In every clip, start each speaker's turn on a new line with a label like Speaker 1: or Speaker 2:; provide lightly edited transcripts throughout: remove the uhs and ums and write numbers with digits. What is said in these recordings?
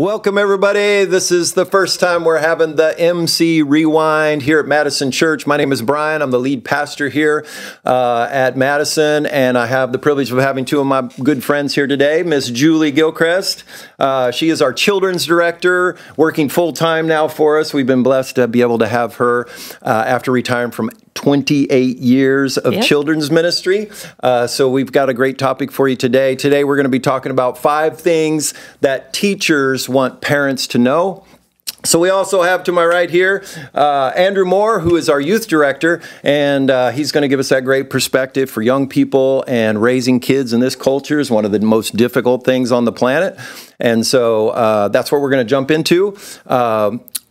Speaker 1: Welcome, everybody. This is the first time we're having the MC Rewind here at Madison Church. My name is Brian. I'm the lead pastor here at Madison, and I have the privilege of having two of my good friends here today, Miss Julie Gilchrist. She is our children's director, working full-time now for us. We've been blessed to be able to have her after retiring from 28 years of children's ministry. So we've got a great topic for you today. Today we're going to be talking about 5 things that teachers want parents to know. So we also have to my right here, Andrew Moore, who is our youth director, and he's going to give us that great perspective for young people, and raising kids in this culture is one of the most difficult things on the planet. And so that's what we're going to jump into.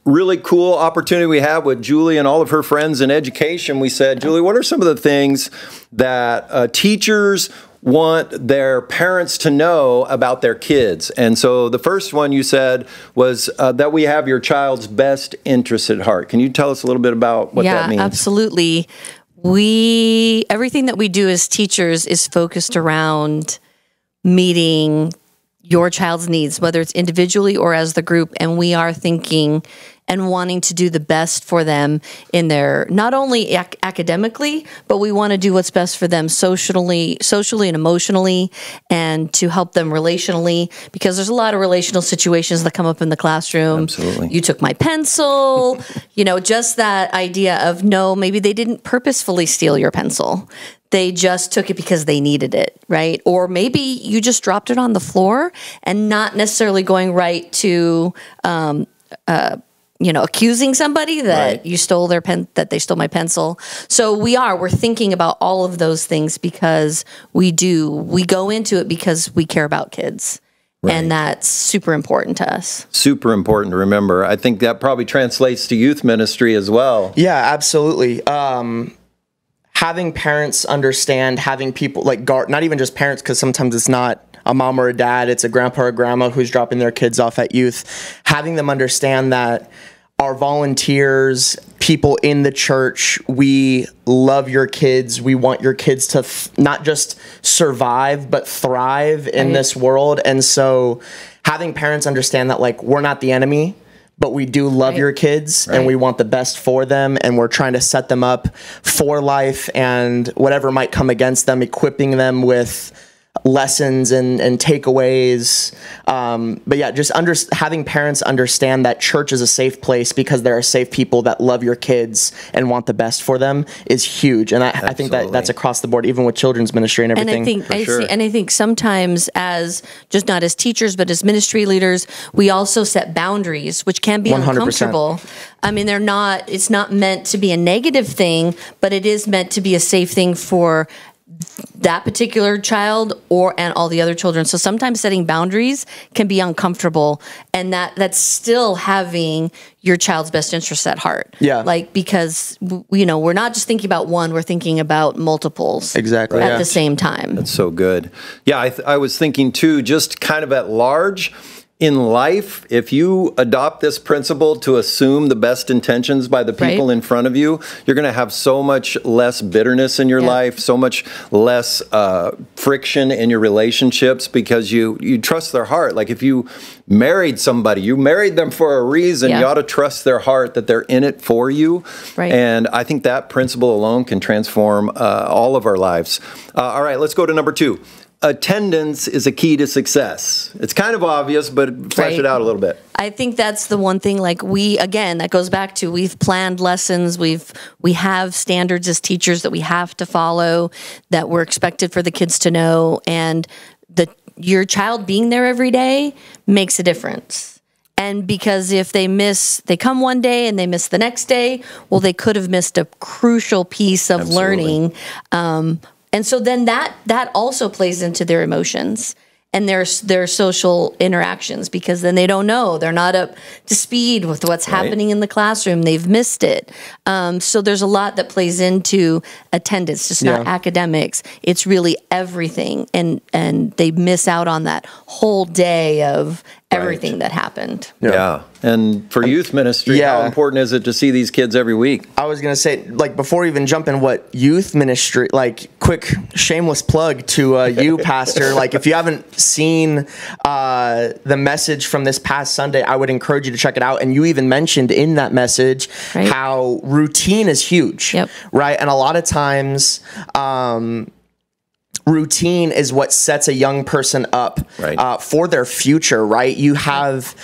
Speaker 1: Really cool opportunity we have with Julie and all of her friends in education. We said, Julie, what are some of the things that teachers want their parents to know about their kids? And so the first one you said was that we have your child's best interest at heart. Can you tell us a little bit about what that means?
Speaker 2: Yeah, absolutely. Everything that we do as teachers is focused around meeting your child's needs, whether it's individually or as the group, and we are thinking and wanting to do the best for them in their, not only academically, but we want to do what's best for them socially and emotionally, and to help them relationally, because there's a lot of relational situations that come up in the classroom.
Speaker 1: Absolutely.
Speaker 2: You took my pencil, just that idea of, no, maybe they didn't purposefully steal your pencil. They just took it because they needed it, right? Or maybe you just dropped it on the floor, and not necessarily going right to, accusing somebody that you stole their pen, that they stole my pencil. So we're thinking about all of those things, because we go into it because we care about kids. Right. And that's super important to us. Super important to remember.
Speaker 1: I think that probably translates to youth ministry as well.
Speaker 3: Yeah, absolutely. Having parents understand, having people like not even just parents, because sometimes it's not a mom or a dad, it's a grandpa or grandma who's dropping their kids off at youth. Having them understand that our volunteers, people in the church, we love your kids. We want your kids to not just survive, but thrive in this world. And so having parents understand that, like, we're not the enemy, but we do love your kids, and we want the best for them, and we're trying to set them up for life and whatever might come against them, equipping them with lessons and takeaways. But yeah, just having parents understand that church is a safe place because there are safe people that love your kids and want the best for them is huge. And I think that's across the board, even with children's ministry and everything.
Speaker 2: And I think sometimes, as just not as teachers, but as ministry leaders, we also set boundaries, which can be 100%. Uncomfortable. I mean, it's not meant to be a negative thing, but it is meant to be a safe thing for that particular child and all the other children. So sometimes setting boundaries can be uncomfortable, and that's still having your child's best interests at heart.
Speaker 3: Yeah.
Speaker 2: Because we're not just thinking about one, we're thinking about multiples.
Speaker 3: Exactly.
Speaker 2: At the same time.
Speaker 1: That's so good. Yeah, I was thinking too, just kind of at large, in life, if you adopt this principle to assume the best intentions by the people in front of you, you're going to have so much less bitterness in your life, so much less friction in your relationships, because you trust their heart. Like, if you married somebody, you married them for a reason. You ought to trust their heart that they're in it for you.
Speaker 2: Right.
Speaker 1: And I think that principle alone can transform all of our lives. All right, let's go to number 2. Attendance is a key to success. It's kind of obvious, but flesh it out a little bit.
Speaker 2: I think that's the one thing, that goes back to, we've planned lessons, we have standards as teachers that we have to follow, that we're expected for the kids to know, and your child being there every day makes a difference. And because if they come one day and they miss the next day, well, they could have missed a crucial piece of learning. And so then that also plays into their emotions and their social interactions, because then they don't know. They're not up to speed with what's happening in the classroom. They've missed it. So there's a lot that plays into attendance, just not academics. It's really everything. And they miss out on that whole day of everything that happened.
Speaker 1: Yeah. And for youth ministry, how important is it to see these kids every week?
Speaker 3: I was going to say, like, before we even jump in what youth ministry, like, quick shameless plug to you, Pastor. Like, if you haven't seen the message from this past Sunday, I would encourage you to check it out. And you even mentioned in that message how routine is huge, right? And a lot of times, routine is what sets a young person up for their future, right? You have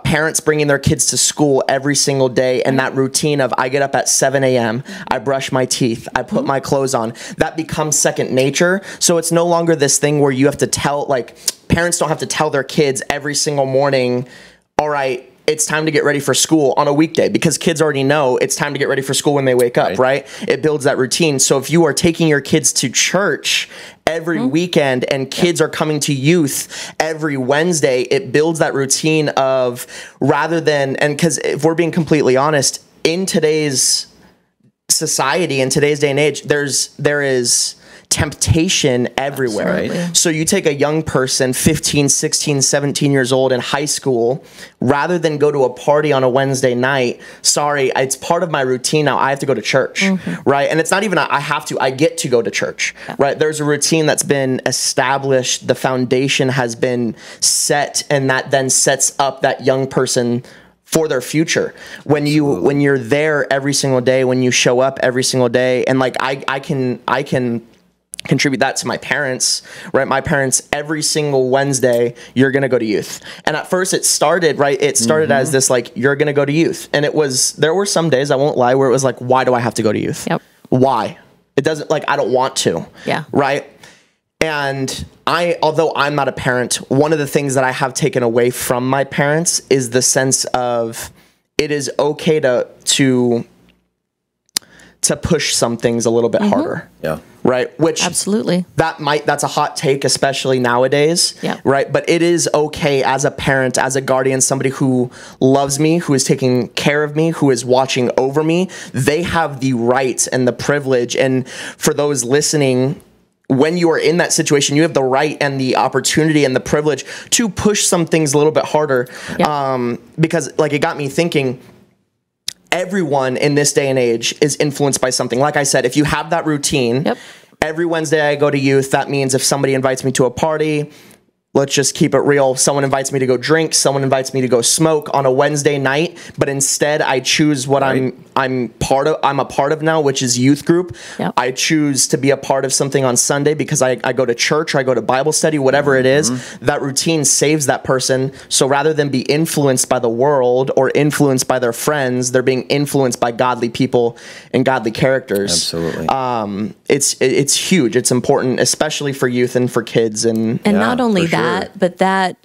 Speaker 3: parents bringing their kids to school every single day, and that routine of I get up at 7 a.m., I brush my teeth, I put my clothes on, that becomes second nature. So it's no longer this thing where you have to tell, like, parents don't have to tell their kids every single morning, all right, it's time to get ready for school on a weekday, because kids already know it's time to get ready for school when they wake up, right? It builds that routine. So if you are taking your kids to church every weekend and kids are coming to youth every Wednesday, it builds that routine of, rather than, and because if we're being completely honest, in today's society, in today's day and age, there is temptation everywhere.
Speaker 2: Absolutely.
Speaker 3: So you take a young person, 15, 16, 17 years old in high school, rather than go to a party on a Wednesday night, sorry, it's part of my routine now, I have to go to church, right? And it's not even I have to, I get to go to church, right? There's a routine that's been established, the foundation has been set, and that then sets up that young person for their future. When you're there every single day, when you show up every single day, and like I can contribute that to my parents, right? My parents, every single Wednesday, you're going to go to youth. And at first it started as this, like, you're going to go to youth. And there were some days, I won't lie, where it was like, why do I have to go to youth? Why? It doesn't, like, I don't want to. Right? And although I'm not a parent, one of the things that I have taken away from my parents is the sense of it is okay to push some things a little bit harder. Right? Which
Speaker 2: absolutely,
Speaker 3: that's a hot take, especially nowadays. Right? But it is okay as a parent, as a guardian, somebody who loves me, who is taking care of me, who is watching over me. They have the right and the privilege. And for those listening, when you are in that situation, you have the right and the opportunity and the privilege to push some things a little bit harder. Because, like, it got me thinking, everyone in this day and age is influenced by something. Like I said, if you have that routine, every Wednesday I go to youth, that means if somebody invites me to a party, let's just keep it real, someone invites me to go drink, someone invites me to go smoke on a Wednesday night, but instead I choose what I'm a part of now, which is youth group. I choose to be a part of something on Sunday because I go to church, or I go to Bible study, whatever it is. That routine saves that person. So rather than be influenced by the world or influenced by their friends, they're being influenced by godly people and godly characters.
Speaker 1: Absolutely.
Speaker 3: It's huge. It's important, especially for youth and for kids. And
Speaker 2: not only that, but that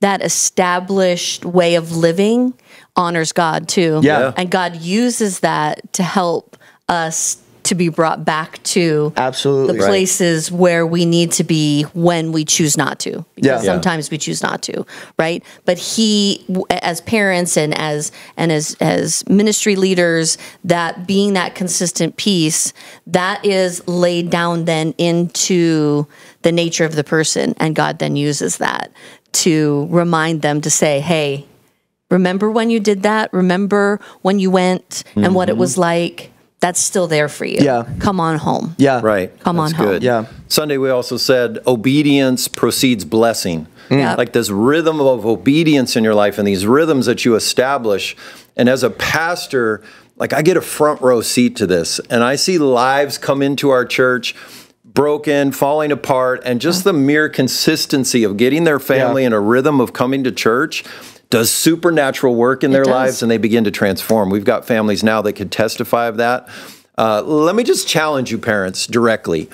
Speaker 2: established way of living honors God too. And God uses that to help us to be brought back to the places where we need to be when we choose not to. Because sometimes we choose not to, right? But He, as parents and as ministry leaders, that being that consistent piece, that is laid down then into the nature of the person, and God then uses that to remind them to say, hey, remember when you did that? Remember when you went and what it was like? That's still there for you. Come on home. Come on home.
Speaker 1: Sunday we also said obedience precedes blessing. Like this rhythm of obedience in your life and these rhythms that you establish. And as a pastor, like, I get a front row seat to this, and I see lives come into our church broken, falling apart, and just the mere consistency of getting their family in a rhythm of coming to church does supernatural work in their lives, and they begin to transform. We've got families now that could testify of that. Let me just challenge you, parents, directly.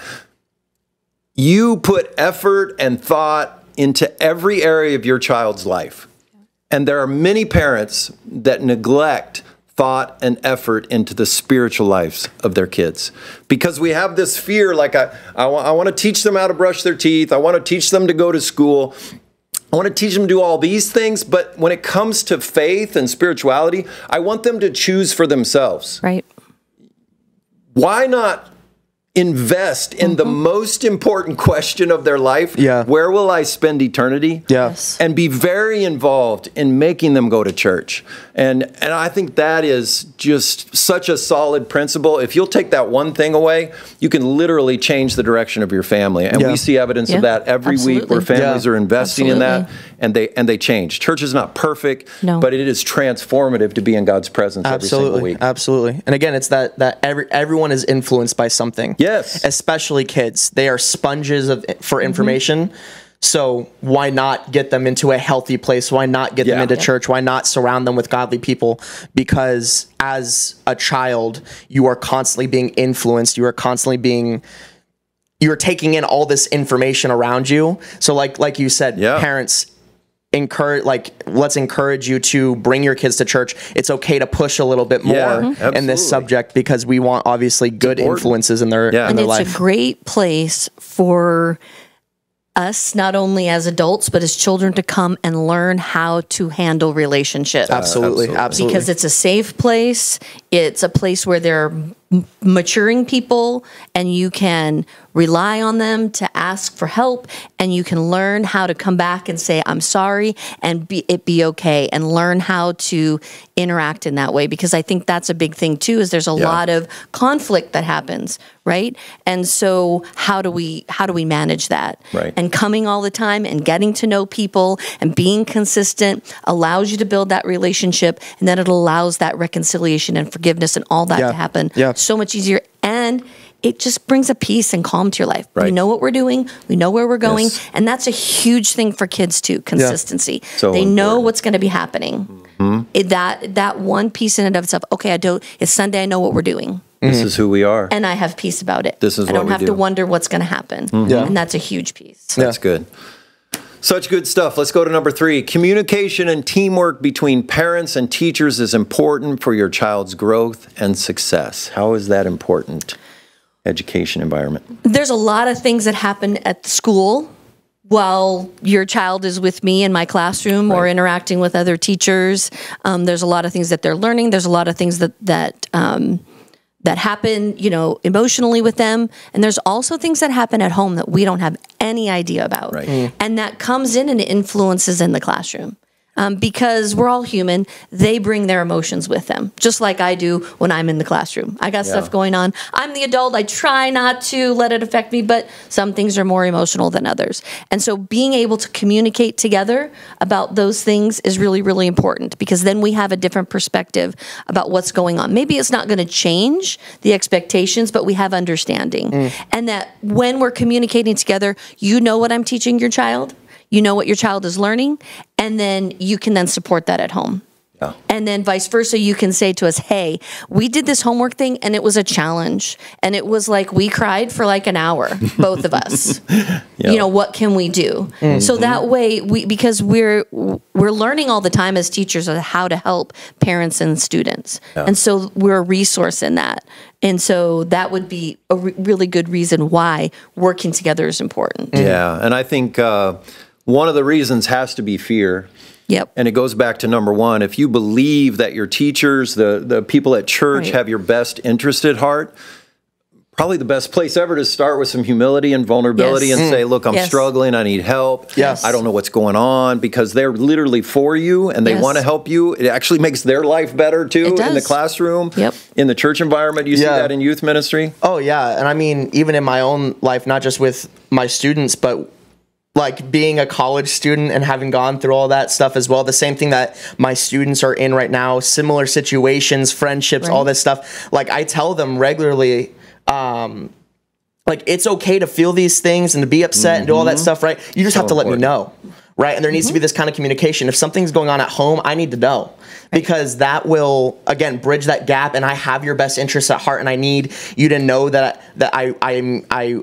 Speaker 1: You put effort and thought into every area of your child's life. And there are many parents that neglect thought and effort into the spiritual lives of their kids, because we have this fear, like, I want to teach them how to brush their teeth. I want to teach them to go to school. I want to teach them to do all these things, but when it comes to faith and spirituality, I want them to choose for themselves.
Speaker 2: Right.
Speaker 1: Why not invest in the most important question of their life.
Speaker 3: Yeah.
Speaker 1: Where will I spend eternity?
Speaker 3: Yes.
Speaker 1: And be very involved in making them go to church. And I think that is just such a solid principle. If you'll take that one thing away, you can literally change the direction of your family. And we see evidence of that every week where families are investing in that, and they change. Church is not perfect, but it is transformative to be in God's presence every single week.
Speaker 3: Absolutely. And again, it's that everyone is influenced by something.
Speaker 1: Yes.
Speaker 3: Especially kids. They are sponges for information. So why not get them into a healthy place? Why not get them into church? Why not surround them with godly people? Because as a child, you are constantly being influenced. You are constantly you're taking in all this information around you. So like you said, parents, let's encourage you to bring your kids to church. It's okay to push a little bit more in this subject, because we want obviously good influences in their life.
Speaker 2: And it's a great place for us, not only as adults, but as children, to come and learn how to handle relationships.
Speaker 3: Absolutely.
Speaker 2: Because it's a safe place. It's a place where there are maturing people, and you can rely on them to ask for help, and you can learn how to come back and say, I'm sorry, and be okay, and learn how to interact in that way. Because I think that's a big thing too, is there's a lot of conflict that happens, right? And so how do we manage that?
Speaker 1: Right.
Speaker 2: And coming all the time and getting to know people and being consistent allows you to build that relationship, and then it allows that reconciliation and forgiveness and all that to happen so much easier. And it just brings a peace and calm to your life. We know what we're doing. We know where we're going. And that's a huge thing for kids too, consistency.
Speaker 1: So
Speaker 2: they know what's going to be happening. That one piece in and of itself, okay, it's Sunday, I know what we're doing.
Speaker 1: This is who we are.
Speaker 2: And I have peace about it.
Speaker 1: This is
Speaker 2: I don't have to wonder what's going to happen. And that's a huge piece.
Speaker 1: That's good. Such good stuff. Let's go to number 3. Communication and teamwork between parents and teachers is important for your child's growth and success. How is that important? Education environment.
Speaker 2: There's a lot of things that happen at school while your child is with me in my classroom or interacting with other teachers. There's a lot of things that they're learning. There's a lot of things that happen, emotionally with them. And there's also things that happen at home that we don't have any idea about.
Speaker 1: Right.
Speaker 2: And that comes in and influences in the classroom. Because we're all human, they bring their emotions with them, just like I do when I'm in the classroom. I got stuff going on. I'm the adult. I try not to let it affect me, but some things are more emotional than others. And so being able to communicate together about those things is really, really important, because then we have a different perspective about what's going on. Maybe it's not going to change the expectations, but we have understanding. And that when we're communicating together, you know what I'm teaching your child. You know what your child is learning, and then you can then support that at home.
Speaker 1: Yeah.
Speaker 2: And then vice versa, you can say to us, hey, we did this homework thing, and it was a challenge. And it was like we cried for like an hour, both of us. What can we do? So that way, because we're learning all the time as teachers of how to help parents and students. And so we're a resource in that. And so that would be a really good reason why working together is important.
Speaker 1: Yeah, and I think one of the reasons has to be fear.
Speaker 2: Yep.
Speaker 1: And it goes back to number 1. If you believe that your teachers, the people at church have your best interest at heart, probably the best place ever to start with some humility and vulnerability and say, look, I'm struggling. I need help. I don't know what's going on, because they're literally for you and they want to help you. It actually makes their life better too in the classroom, in the church environment. You see that in youth ministry?
Speaker 3: Oh, yeah. And I mean, even in my own life, not just with my students, but like being a college student and having gone through all that stuff as well. The same thing that my students are in right now, similar situations, friendships, all this stuff. Like I tell them regularly, like it's okay to feel these things and to be upset and do all that stuff, right? You just have to let me know, right? And there needs to be this kind of communication. If something's going on at home, I need to know, because that will, again, bridge that gap. And I have your best interests at heart, and I need you to know that I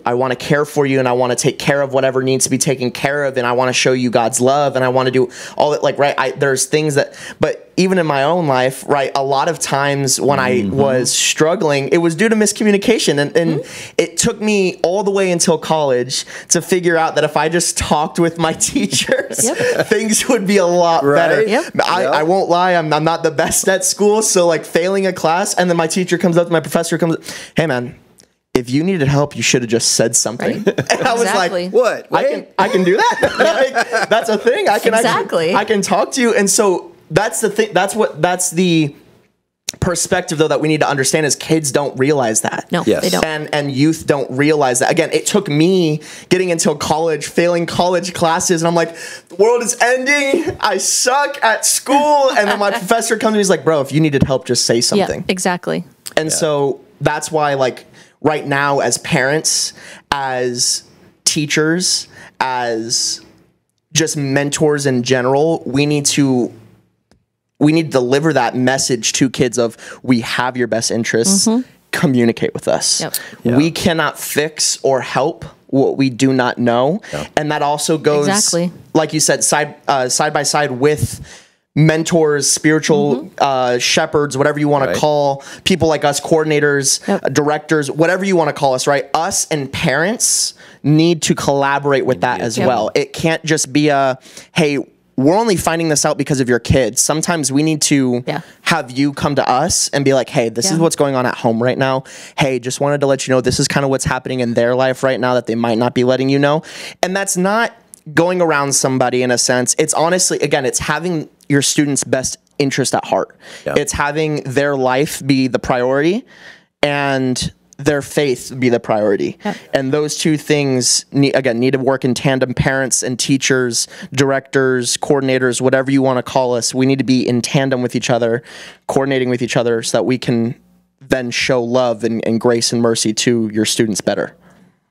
Speaker 3: want to care for you, and I want to take care of whatever needs to be taken care of, and I want to show you God's love, and I want to do all that. Like, right? There's things that, but even in my own life, right, a lot of times when I was struggling, it was due to miscommunication. And it took me all the way until college to figure out that if I just talked with my teachers, things would be a lot better. I won't lie, I'm not the best at school, so like failing a class, and then my teacher comes up to my professor, hey man, if you needed help, you should have just said something.
Speaker 2: Right.
Speaker 3: And I was
Speaker 2: Exactly.
Speaker 3: like,
Speaker 1: What?
Speaker 3: I can do that. Like, that's a thing. I can
Speaker 2: Exactly.
Speaker 3: I can talk to you. And so that's the thing. That's the perspective though that we need to understand is kids don't realize that.
Speaker 2: No,
Speaker 1: Yes.
Speaker 2: they don't.
Speaker 3: And youth don't realize that. Again, it took me getting into college, failing college classes, and I'm like, the world is ending. I suck at school. And then my professor comes to me, he's like, bro, if you needed help, just say something.
Speaker 2: Yeah, exactly.
Speaker 3: And so that's why, like, right now, as parents, as teachers, as just mentors in general, we need to deliver that message to kids of, we have your best interests, communicate with us.
Speaker 2: Yep.
Speaker 1: Yeah.
Speaker 3: We cannot fix or help what we do not know. And that also goes,
Speaker 2: Exactly.
Speaker 3: like you said, side by side with mentors, spiritual shepherds, whatever you want
Speaker 1: Right.
Speaker 3: to call people like us, coordinators,
Speaker 2: Yep.
Speaker 3: directors, whatever you want to call us, right? Us and parents need to collaborate with that as
Speaker 2: Yep.
Speaker 3: well. It can't just be hey, we're only finding this out because of your kids. Sometimes we need to
Speaker 2: Yeah.
Speaker 3: have you come to us and be like, hey, this is
Speaker 2: Yeah.
Speaker 3: what's going on at home right now. Hey, just wanted to let you know this is kind of what's happening in their life right now that they might not be letting you know. And that's not going around somebody in a sense. It's honestly, again, it's having your students' best interest at heart.
Speaker 1: Yeah.
Speaker 3: It's having their life be the priority and their faith be the priority. And those two things need to work in tandem. Parents and teachers, directors, coordinators, whatever you want to call us, we need to be in tandem with each other, coordinating with each other so that we can then show love and grace and mercy to your students better.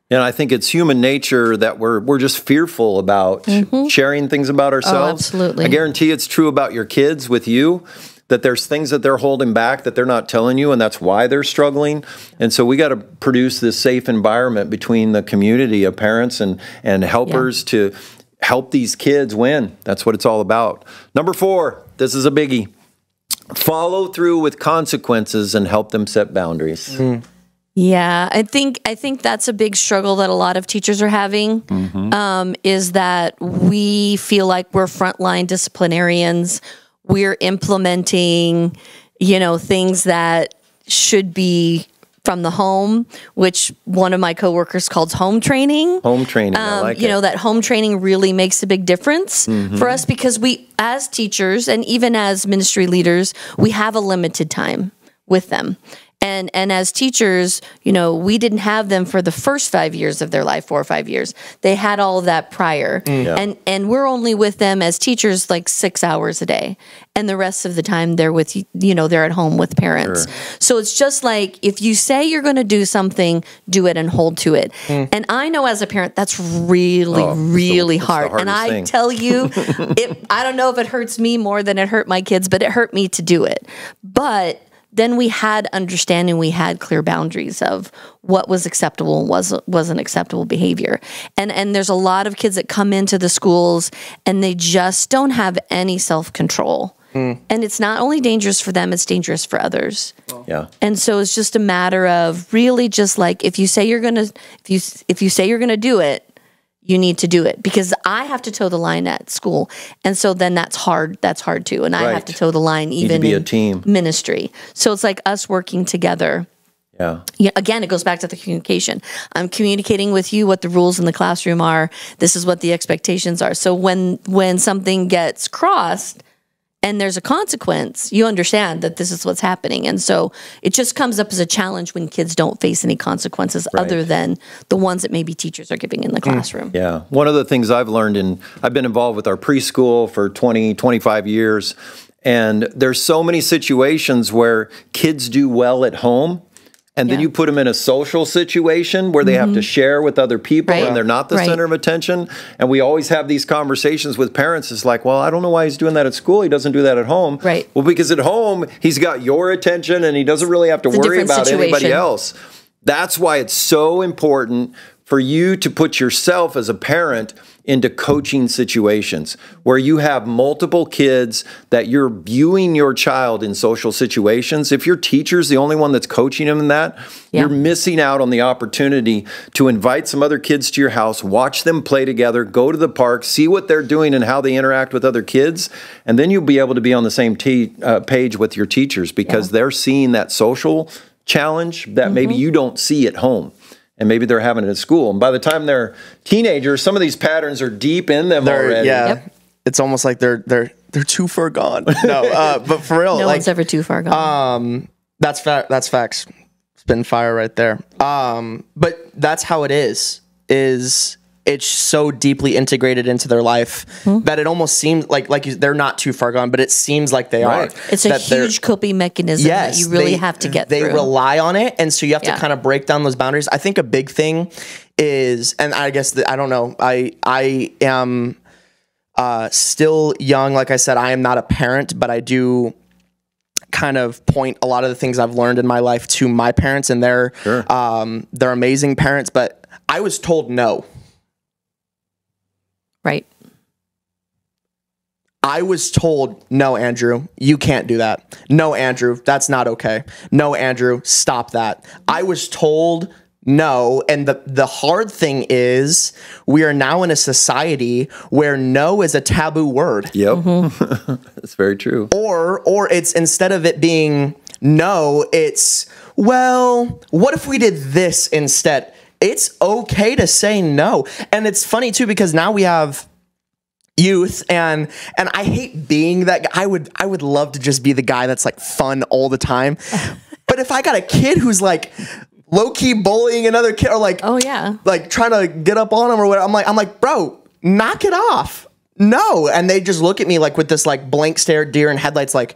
Speaker 1: And I think it's human nature that we're just fearful about sharing things about ourselves.
Speaker 2: absolutely.
Speaker 1: I guarantee it's true about your kids with you, that there's things that they're holding back that they're not telling you, and that's why they're struggling. And so we got to produce this safe environment between the community of parents and helpers to help these kids win. That's what it's all about. Number 4, this is a biggie. Follow through with consequences and help them set boundaries.
Speaker 2: Yeah, I think that's a big struggle that a lot of teachers are having. Is that we feel like we're frontline disciplinarians. We're implementing, things that should be from the home, which one of my coworkers calls home training.
Speaker 1: Home training, I like it.
Speaker 2: That home training really makes a big difference for us because we, as teachers and even as ministry leaders, we have a limited time with them. And as teachers, we didn't have them for the first 5 years of their life, 4 or 5 years. They had all of that prior. And we're only with them as teachers like 6 hours a day. And the rest of the time they're with, they're at home with parents.
Speaker 1: Sure.
Speaker 2: So it's just like, if you say you're going to do something, do it and hold to it. And I know as a parent, that's really, really
Speaker 1: it's the
Speaker 2: hard. And
Speaker 1: hardest
Speaker 2: I
Speaker 1: thing.
Speaker 2: tell you, I don't know if it hurts me more than it hurt my kids, but it hurt me to do it. But then we had understanding, we had clear boundaries of what was acceptable and wasn't acceptable behavior. And there's a lot of kids that come into the schools and they just don't have any self-control. And it's not only dangerous for them, it's dangerous for others.
Speaker 1: Yeah.
Speaker 2: And so it's just a matter of really just like, if you say you're going to do it, you need to do it, because I have to toe the line at school. And so then that's hard too. And I have
Speaker 1: Right.
Speaker 2: to toe the line even
Speaker 1: be a
Speaker 2: in
Speaker 1: team.
Speaker 2: ministry. So it's like us working together.
Speaker 1: Yeah.
Speaker 2: Yeah, again, it goes back to the communication. I'm communicating with you what the rules in the classroom are. This is what the expectations are. So when something gets crossed and there's a consequence, you understand that this is what's happening. And so it just comes up as a challenge when kids don't face any consequences other than the ones that maybe teachers are giving in the classroom.
Speaker 1: Yeah. One of the things I've learned, I've been involved with our preschool for 20, 25 years, and there's so many situations where kids do well at home, and then
Speaker 2: Yeah.
Speaker 1: you put them in a social situation where they have to share with other people
Speaker 2: Right.
Speaker 1: and they're not the
Speaker 2: Right.
Speaker 1: center of attention. And we always have these conversations with parents. It's like, well, I don't know why he's doing that at school. He doesn't do that at home.
Speaker 2: Right.
Speaker 1: Well, because at home, he's got your attention and he doesn't really have to
Speaker 2: It's a
Speaker 1: worry
Speaker 2: different
Speaker 1: about anybody
Speaker 2: situation.
Speaker 1: else. That's why it's so important for you to put yourself as a parent into coaching situations where you have multiple kids that you're viewing your child in social situations. If your teacher's the only one that's coaching them in that, you're missing out on the opportunity to invite some other kids to your house, watch them play together, go to the park, see what they're doing and how they interact with other kids. And then you'll be able to be on the same page with your teachers because they're seeing that social challenge that maybe you don't see at home. and maybe they're having it at school. And by the time they're teenagers, some of these patterns are deep in them already.
Speaker 3: Yeah,
Speaker 2: Yep.
Speaker 3: it's almost like they're too far gone. No, but for real,
Speaker 2: No
Speaker 3: like
Speaker 2: one's ever too far gone.
Speaker 3: that's That's facts. Spin fire right there. But that's how it is. It's so deeply integrated into their life that it almost seems like they're not too far gone, but it seems like they are.
Speaker 2: It's a huge coping mechanism that you really have to get through.
Speaker 3: They rely on it, and so you have to kind of break down those boundaries. I think a big thing is, and I guess I don't know, I am still young. Like I said, I am not a parent, but I do kind of point a lot of the things I've learned in my life to my parents, and they're amazing parents, but I was told no.
Speaker 2: Right.
Speaker 3: I was told, no, Andrew, you can't do that. No, Andrew, that's not okay. No, Andrew, stop that. I was told no. And the hard thing is we are now in a society where no is a taboo word.
Speaker 1: Yep. That's very true.
Speaker 3: Or it's, instead of it being no, it's, well, what if we did this instead? It's okay to say no. And it's funny too, because now we have youth, and I hate being that guy. I would love to just be the guy that's like fun all the time. But if I got a kid who's like low-key bullying another kid, or like,
Speaker 2: oh yeah,
Speaker 3: like trying to get up on him or whatever, I'm like, bro, knock it off. No. And they just look at me like with this like blank stare, deer in headlights, like,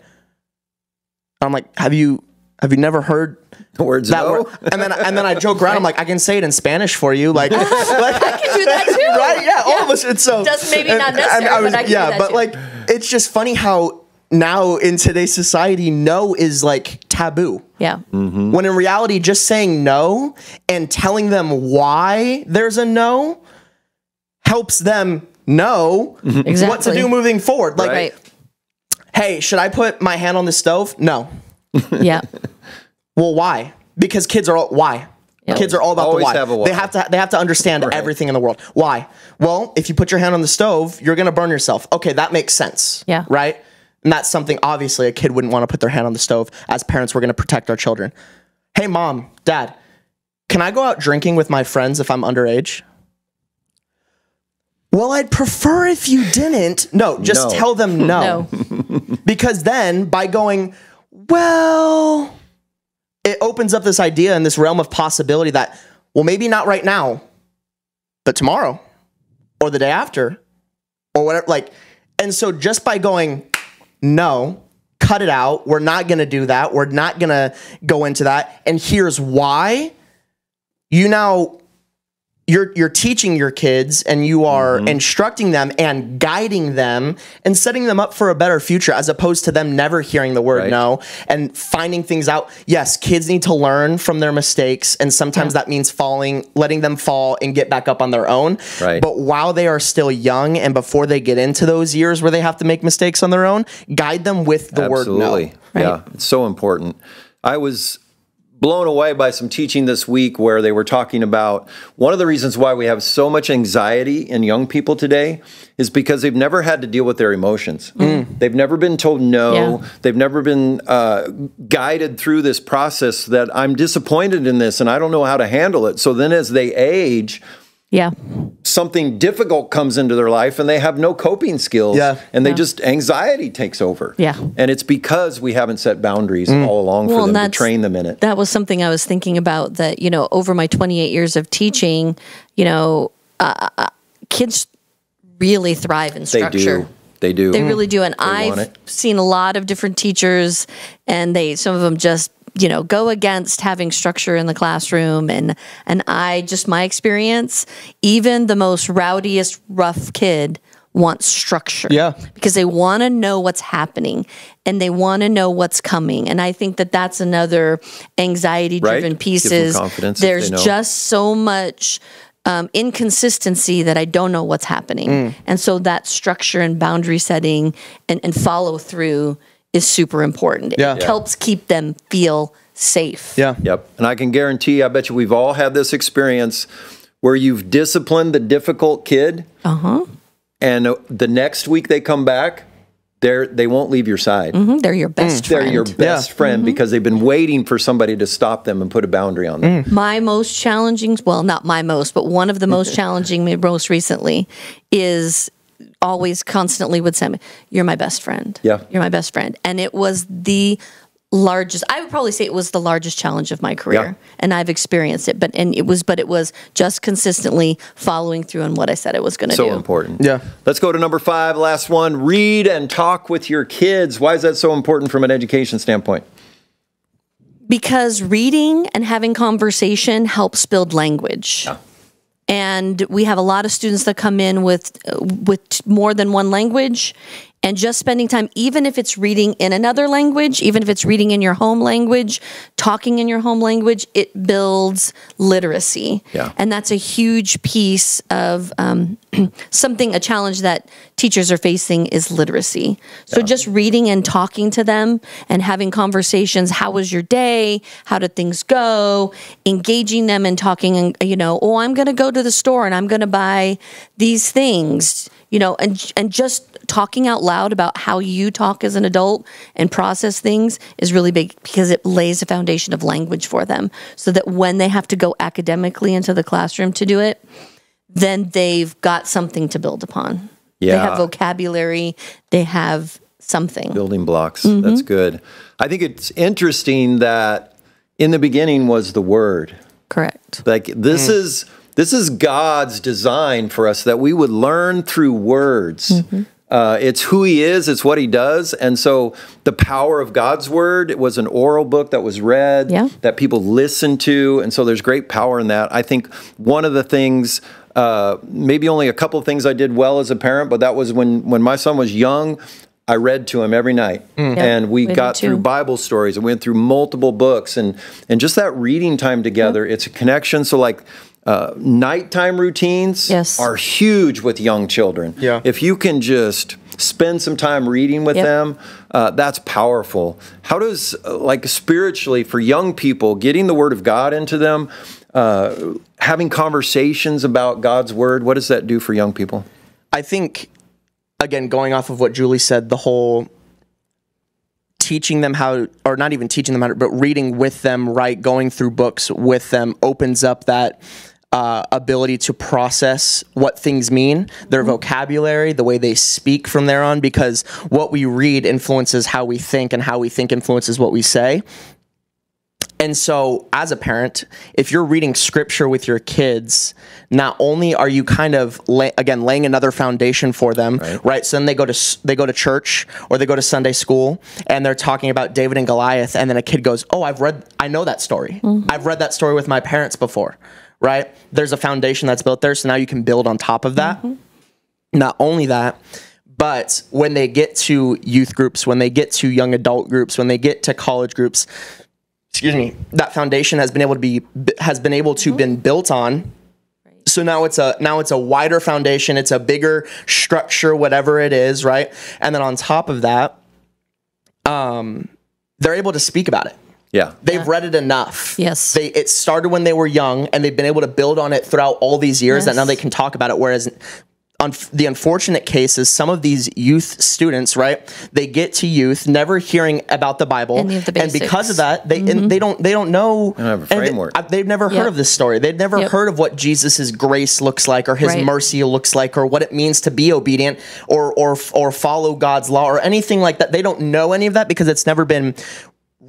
Speaker 3: I'm like, have you never heard
Speaker 1: the words
Speaker 3: that
Speaker 1: no?
Speaker 3: word? And then I joke around. I'm like, I can say it in Spanish for you. Like,
Speaker 2: I can do that too.
Speaker 3: Right? Yeah, all of us. It's so
Speaker 2: Just maybe not necessary, but I can do that
Speaker 3: but
Speaker 2: too.
Speaker 3: like, it's just funny how now in today's society, no is like taboo.
Speaker 2: Yeah.
Speaker 1: Mm-hmm.
Speaker 3: When in reality, just saying no and telling them why there's a no helps them know
Speaker 2: Exactly.
Speaker 3: what to do moving forward. Like,
Speaker 2: Right.
Speaker 3: hey, should I put my hand on the stove? No.
Speaker 2: Yeah.
Speaker 3: Well, why? Because kids are all, why?
Speaker 2: Yep.
Speaker 3: Kids are all about
Speaker 1: Always
Speaker 3: the why.
Speaker 1: have a why.
Speaker 3: They have to understand everything in the world. Why? Well, if you put your hand on the stove, you're going to burn yourself. Okay, that makes sense.
Speaker 2: Yeah.
Speaker 3: Right? And that's something obviously a kid wouldn't want to put their hand on the stove. As parents, we're going to protect our children. Hey, mom, dad, can I go out drinking with my friends if I'm underage? Well, I'd prefer if you didn't. No, just
Speaker 1: No.
Speaker 3: tell them no. Because then by going, well, it opens up this idea and this realm of possibility that, well, maybe not right now, but tomorrow or the day after or whatever. Like, and so just by going, no, cut it out. We're not going to do that. We're not going to go into that. And here's why. You're teaching your kids, and you are instructing them and guiding them and setting them up for a better future, as opposed to them never hearing the word no and finding things out. Yes, kids need to learn from their mistakes, and sometimes that means letting them fall and get back up on their own.
Speaker 1: Right.
Speaker 3: But while they are still young and before they get into those years where they have to make mistakes on their own, guide them with the word no.
Speaker 1: Absolutely. Yeah, it's so important. I was blown away by some teaching this week where they were talking about one of the reasons why we have so much anxiety in young people today is because they've never had to deal with their emotions. They've never been told no.
Speaker 2: Yeah.
Speaker 1: They've never been guided through this process that I'm disappointed in this and I don't know how to handle it. So then as they age,
Speaker 2: Yeah.
Speaker 1: something difficult comes into their life and they have no coping skills, and they just, anxiety takes over.
Speaker 2: Yeah.
Speaker 1: And it's because we haven't set boundaries all along for them to train them in it.
Speaker 2: That was something I was thinking about, that, over my 28 years of teaching, kids really thrive in structure.
Speaker 1: They do.
Speaker 2: They really do. And
Speaker 1: want
Speaker 2: I've
Speaker 1: it.
Speaker 2: seen a lot of different teachers, and some of them just, go against having structure in the classroom. And my experience, even the most rowdiest, rough kid wants structure.
Speaker 3: Yeah.
Speaker 2: Because they want to know what's happening and they want to know what's coming. And I think that that's another anxiety-driven piece.
Speaker 1: Gives them confidence if
Speaker 2: There's
Speaker 1: they know.
Speaker 2: just so much inconsistency that I don't know what's happening. And so that structure and boundary setting and follow through is super important.
Speaker 3: Yeah.
Speaker 2: It helps keep them feel safe.
Speaker 3: Yeah.
Speaker 1: Yep. And I can guarantee, I bet you we've all had this experience where you've disciplined the difficult kid. And the next week they come back, they won't leave your side.
Speaker 2: They're your best friend.
Speaker 1: They're your best friend because they've been waiting for somebody to stop them and put a boundary on them.
Speaker 2: My most challenging, well, not my most, but one of the most challenging, most recently, is always constantly would say, "You're my best friend.
Speaker 1: Yeah.
Speaker 2: You're my best friend." And it was the largest, I would probably say it was the largest challenge of my career.
Speaker 1: Yeah.
Speaker 2: And I've experienced it, but it was just consistently following through on what I said I was going to do.
Speaker 1: So important.
Speaker 3: Yeah.
Speaker 1: Let's go to number 5, last one. Read and talk with your kids. Why is that so important from an education standpoint?
Speaker 2: Because reading and having conversation helps build language.
Speaker 1: Yeah.
Speaker 2: And we have a lot of students that come in with more than one language, and just spending time, even if it's reading in another language, even if it's reading in your home language, talking in your home language, it builds literacy.
Speaker 1: Yeah.
Speaker 2: And that's a huge piece of a challenge that teachers are facing is literacy. So just reading and talking to them and having conversations. How was your day? How did things go? Engaging them and talking and, I'm going to go to the store and I'm going to buy these things, and just talking out loud about how you talk as an adult and process things is really big because it lays a foundation of language for them so that when they have to go academically into the classroom to do it, then they've got something to build upon.
Speaker 1: Yeah.
Speaker 2: They have vocabulary, they have something.
Speaker 1: Building blocks. That's good. I think it's interesting that in the beginning was the Word.
Speaker 2: Correct.
Speaker 1: Like this is God's design for us, that we would learn through words. It's who He is, it's what He does. And so the power of God's Word, it was an oral book that was read, that people listened to. And so there's great power in that. I think one of the things, maybe only a couple of things I did well as a parent, but that was when my son was young, I read to him every night. And we got through Bible stories and went through multiple books. And just that reading time together, it's a connection. So like, nighttime routines are huge with young children.
Speaker 3: Yeah.
Speaker 1: If you can just spend some time reading with them, that's powerful. How does, spiritually for young people, getting the Word of God into them, having conversations about God's Word, what does that do for young people?
Speaker 3: I think, again, going off of what Julie said, the whole teaching them how, or not even teaching them how, but reading with them, right, going through books with them opens up that ability to process what things mean, their vocabulary, the way they speak from there on, because what we read influences how we think and how we think influences what we say. And so as a parent, if you're reading scripture with your kids, not only are you kind of laying another foundation for them, right? So then they go to church or they go to Sunday school and they're talking about David and Goliath, and then a kid goes, "Oh, I know that story. I've read that story with my parents before." Right? There's a foundation that's built there, so now you can build on top of that. Not only that, but when they get to youth groups, when they get to young adult groups, when they get to college groups, that foundation has been able to been built on. So now it's a wider foundation, it's a bigger structure, whatever it is, right? And then on top of that, they're able to speak about it.
Speaker 1: Yeah.
Speaker 3: They've read it enough.
Speaker 2: Yes.
Speaker 3: It started when they were young, and they've been able to build on it throughout all these years that now they can talk about it. Whereas the unfortunate case is some of these youth students, right? They get to youth never hearing about the Bible,
Speaker 2: Any of the basics.
Speaker 3: and because of that, they don't know.
Speaker 1: They don't have a framework.
Speaker 3: They've never heard of this story. They've never heard of what Jesus's grace looks like, or His mercy looks like, or what it means to be obedient, or follow God's law, or anything like that. They don't know any of that because it's never been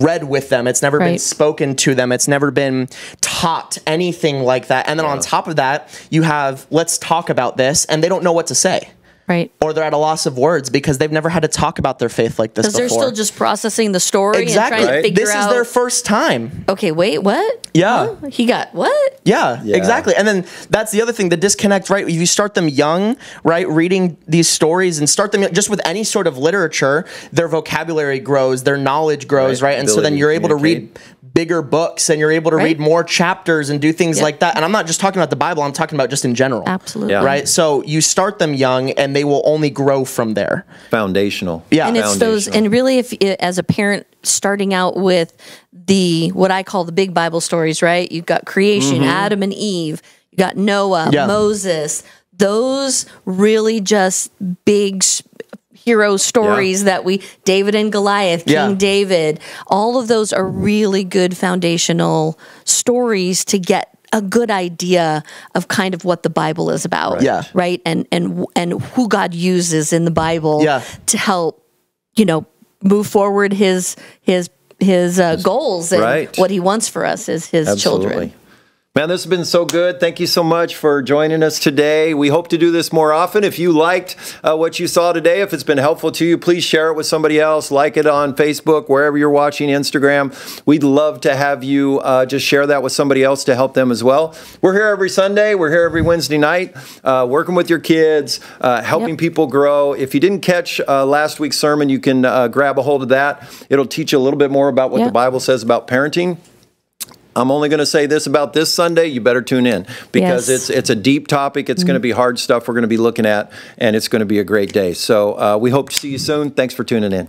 Speaker 3: read with them. It's never been spoken to them. It's never been taught anything like that. And then on top of that, you have, let's talk about this, and they don't know what to say.
Speaker 2: Right.
Speaker 3: Or they're at a loss of words because they've never had to talk about their faith like this before.
Speaker 2: Because they're still just processing the story
Speaker 3: exactly.
Speaker 2: and trying to figure
Speaker 3: out. This is their first time.
Speaker 2: Okay, wait, what?
Speaker 3: Yeah.
Speaker 2: Huh? He got what?
Speaker 3: Yeah, exactly. And then that's the other thing, the disconnect, right? If you start them young, right, reading these stories and start them just with any sort of literature, their vocabulary grows, their knowledge grows, right? And so then you're able to read bigger books and you're able to read more chapters and do things like that. And I'm not just talking about the Bible, I'm talking about just in general.
Speaker 2: Absolutely.
Speaker 1: Yeah.
Speaker 3: Right? So you start them young and they will only grow from there.
Speaker 1: Foundational.
Speaker 3: Yeah.
Speaker 2: And it's those, and really if as a parent starting out with what I call the big Bible stories, right? You've got creation, Adam and Eve, you got Noah, Moses, those really just big, hero stories that David and Goliath, King David, all of those are really good foundational stories to get a good idea of kind of what the Bible is about. Right. And who God uses in the Bible to help, move forward his goals and what he wants for us as his children.
Speaker 1: Man, this has been so good. Thank you so much for joining us today. We hope to do this more often. If you liked what you saw today, if it's been helpful to you, please share it with somebody else. Like it on Facebook, wherever you're watching, Instagram. We'd love to have you just share that with somebody else to help them as well. We're here every Sunday. We're here every Wednesday night, working with your kids, helping people grow. If you didn't catch last week's sermon, you can grab a hold of that. It'll teach you a little bit more about what the Bible says about parenting. I'm only going to say this about this Sunday. You better tune in because it's a deep topic. It's going to be hard stuff we're going to be looking at, and it's going to be a great day. So we hope to see you soon. Thanks for tuning in.